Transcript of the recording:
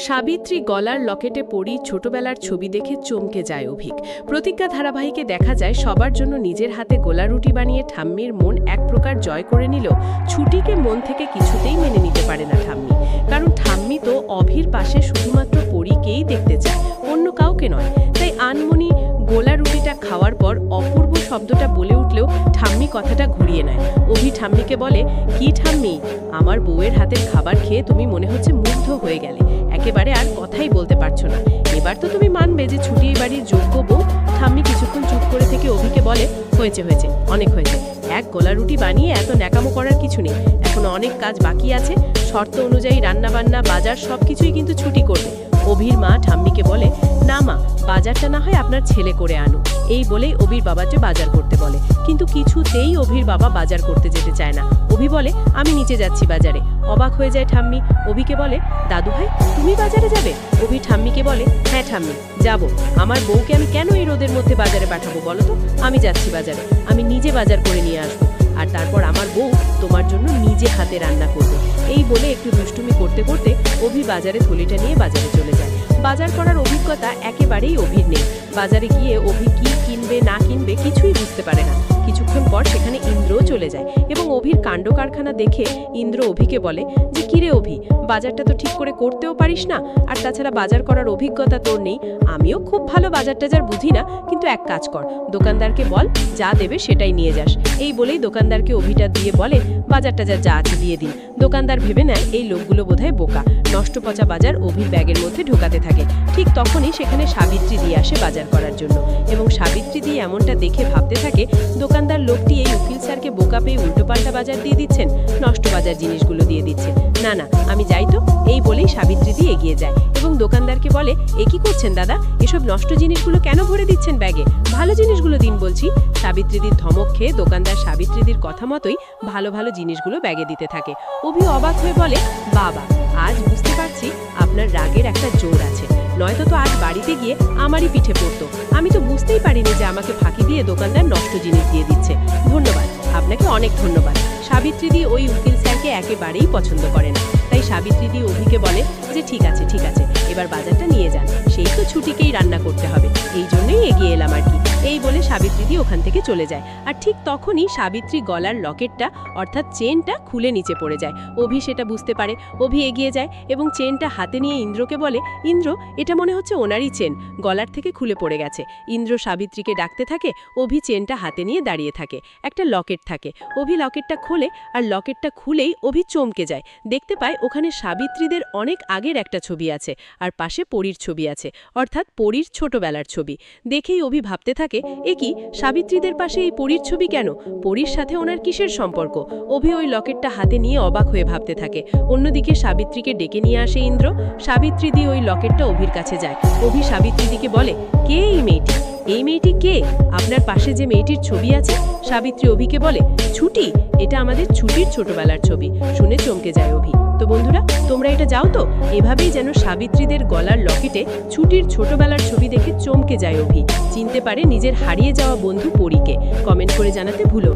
সাবিত্রী গলার লকেটে পরি ছোটবেলার ছবি দেখে চমকে যায় অভিক। প্রতিজ্ঞা ধারাবাহিকে দেখা যায় সবার জন্য নিজের হাতে গোলা রুটি বানিয়ে ঠাম্মির মন এক প্রকার জয় করে নিল। ছুটিকে মন থেকে কিছুতেই মেনে নিতে পারে না ঠাম্মি, কারণ ঠাম্মি তো অভির পাশে শুধুমাত্র পরীকেই দেখতে চায়, অন্য কাউকে নয়। তাই আনমনি গোলা রুটিটা খাওয়ার পর অপূর্ব শব্দটা বলে উঠলেও ঠাম্মি কথাটা ঘুরিয়ে নেয়। অভি ঠাম্মিকে বলে, কি ঠাম্মি, আমার বউয়ের হাতের খাবার খেয়ে তুমি মনে হচ্ছে মুগ্ধ হয়ে গেলে, একেবারে আর কথাই বলতে পারছো না। এবার তো তুমি মানবে যে ছুটি এই বাড়ির যোগ্য বউ। ঠাম্মি কিছুক্ষণ চুপ করে থেকে অভিকে বলে, হয়েছে হয়েছে, অনেক হয়েছে। এক গোলা রুটি বানিয়ে এত ন্যাকামো করার কিছু নেই, এখনো অনেক কাজ বাকি আছে। শর্ত অনুযায়ী রান্নাবান্না বাজার সবকিছুই কিন্তু ছুটি করবে। অভির মা ঠাম্মিকে বলে, না মা, বাজারটা না হয় আপনার ছেলে করে আনো। এই বলেই অভির বাবাকে বাজার করতে বলে, কিন্তু কিছুতেই অভির বাবা বাজার করতে যেতে চায় না। অভি বলে, আমি নিচে যাচ্ছি বাজারে। অবাক হয়ে যায় ঠাম্মি, অভিকে বলে, দাদু ভাই তুমি বাজারে যাবে? অভি ঠাম্মিকে বলে, হ্যাঁ ঠাম্মি যাব। আমার বউকে আমি কেন এই রোদের মধ্যে বাজারে পাঠাবো বলো তো? আমি যাচ্ছি বাজারে, আমি নিজে বাজার করে নিয়ে আসবো, আর তারপর আমার বউ তোমার জন্য নিজে হাতে রান্না করবে। এই বলে একটু দুষ্টুমি করতে করতে অভি বাজারে থলিটা নিয়ে বাজারে চলে যায়। বাজার করার অভিজ্ঞতা একেবারেই অভির নেই। বাজারে গিয়ে অভি কি কিনবে না কিনবে কিছুই বুঝতে পারে না। কিছুক্ষণ পর সেখানে ইন্দ্রও চলে যায় এবং অভির কাণ্ড কারখানা দেখে ইন্দ্র অভিকে বলে যে, কিরে অভি, বাজারটা তো ঠিক করে করতেও পারিস না, আর তাছাড়া বাজার করার অভিজ্ঞতা তোর নেই। আমিও খুব ভালো বাজার টাজার বুঝি না, কিন্তু এক কাজ কর, দোকানদারকে বল যা দেবে সেটাই নিয়ে যাস। এই বলেই দোকানদারকে অভিটা দিয়ে বলে, বাজার টাজার যা আছে দিয়ে দিন। দোকানদার ভেবে নেয় এই লোকগুলো বোধহয় বোকা, নষ্ট পচা বাজার অভির ব্যাগের মধ্যে ঢোকাতে থাকে। ঠিক তখনই সেখানে সাবিত্রী দিয়ে আসে বাজার করার জন্য, এবং সাবিত্রী দিয়ে এমনটা দেখে ভাবতে থাকে, দোকানদার লোকটি এই উকিল স্যারকে বোকা পেয়ে উল্টোপাল্টা বাজার দিয়ে দিচ্ছেন, নষ্ট বাজার জিনিসগুলো দিয়ে দিচ্ছে। না না, আমি যাই তো। এই বলেই সাবিত্রী দিয়ে এগিয়ে যায় এবং দোকানদারকে বলে, এ কি করছেন দাদা, এসব নষ্ট জিনিসগুলো কেন ভরে দিচ্ছেন ব্যাগে? ভালো জিনিসগুলো দিন বলছি। সাবিত্রীদির ধমক খেয়ে দোকানদার সাবিত্রীদির কথা মতোই ভালো ভালো জিনিসগুলো ব্যাগে দিতে থাকে। অভি অবাক হয়ে বলে, বাবা, আজ বুঝতে পারছি আপনার রাগের একটা জোর আছে, নয়তো তো আজ বাড়িতে গিয়ে আমারই পিঠে পড়তো। আমি তো বুঝতেই পারিনি যে আমাকে ফাঁকি দিয়ে দোকানদার নষ্ট জিনিস দিয়ে দিচ্ছে। ধন্যবাদ, আপনাকে অনেক ধন্যবাদ। সাবিত্রীদি ওই উকিল স্যারকে একেবারেই পছন্দ করে না। তাই সাবিত্রীদি অভিকে বলে যে, ঠিক আছে ঠিক আছে, এবার বাজারটা নিয়ে যান, সেই তো ছুটিকেই রান্না করতে হবে, এই জন্যই এগিয়ে এলাম আর কি। এই বলে সাবিত্রীদি ওখান থেকে চলে যায়। আর ঠিক তখনই সাবিত্রী গলার লকেটটা অর্থাৎ চেনটা খুলে নিচে পড়ে যায়। অভি সেটা বুঝতে পারে। অভি এগিয়ে যায় এবং চেনটা হাতে নিয়ে ইন্দ্রকে বলে, ইন্দ্র, এটা মনে হচ্ছে ওনারই চেন, গলার থেকে খুলে পড়ে গেছে। ইন্দ্র সাবিত্রীকে ডাকতে থাকে। অভি চেনটা হাতে নিয়ে দাঁড়িয়ে থাকে। একটা লকেট থাকে। অভি লকেটটা খোলে, আর লকেটটা খুলেই অভি চমকে যায়। দেখতে পায় ওখানে সাবিত্রীদের অনেক আগের একটা ছবি আছে, আর পাশে পরীর ছবি আছে, অর্থাৎ পরীর ছোটবেলার ছবি। দেখেই অভি ভাবতে থাকে, এ কি, সাবিত্রীদের পাশে এই পরীর ছবি কেন? পরীর সাথে ওনার কিসের সম্পর্ক? অভি ওই লকেটটা হাতে নিয়ে অবাক হয়ে ভাবতে থাকে। অন্যদিকে সাবিত্রীকে ডেকে নিয়ে আসে ইন্দ্র। সাবিত্রীদি ওই লকেটটা অভির কাছে যায়। অভি সাবিত্রীদিকে বলে, কে এই মেয়েটি? এই মেয়েটি কে? আপনার পাশে যে মেয়েটির ছবি আছে? সাবিত্রী অভিকে বলে, ছুটি, এটা আমাদের ছুটির ছোটবেলার ছবি। শুনে চমকে যায় অভি। তো বন্ধুরা, তোমরা এটা যাও তো, এভাবেই যেন সাবিত্রীদের গলার লকেটে ছুটির ছোটবেলার ছবি দেখে চমকে যায় অভি, চিনতে পারে নিজের হারিয়ে যাওয়া বন্ধু পরীকে। কমেন্ট করে জানাতে ভুলো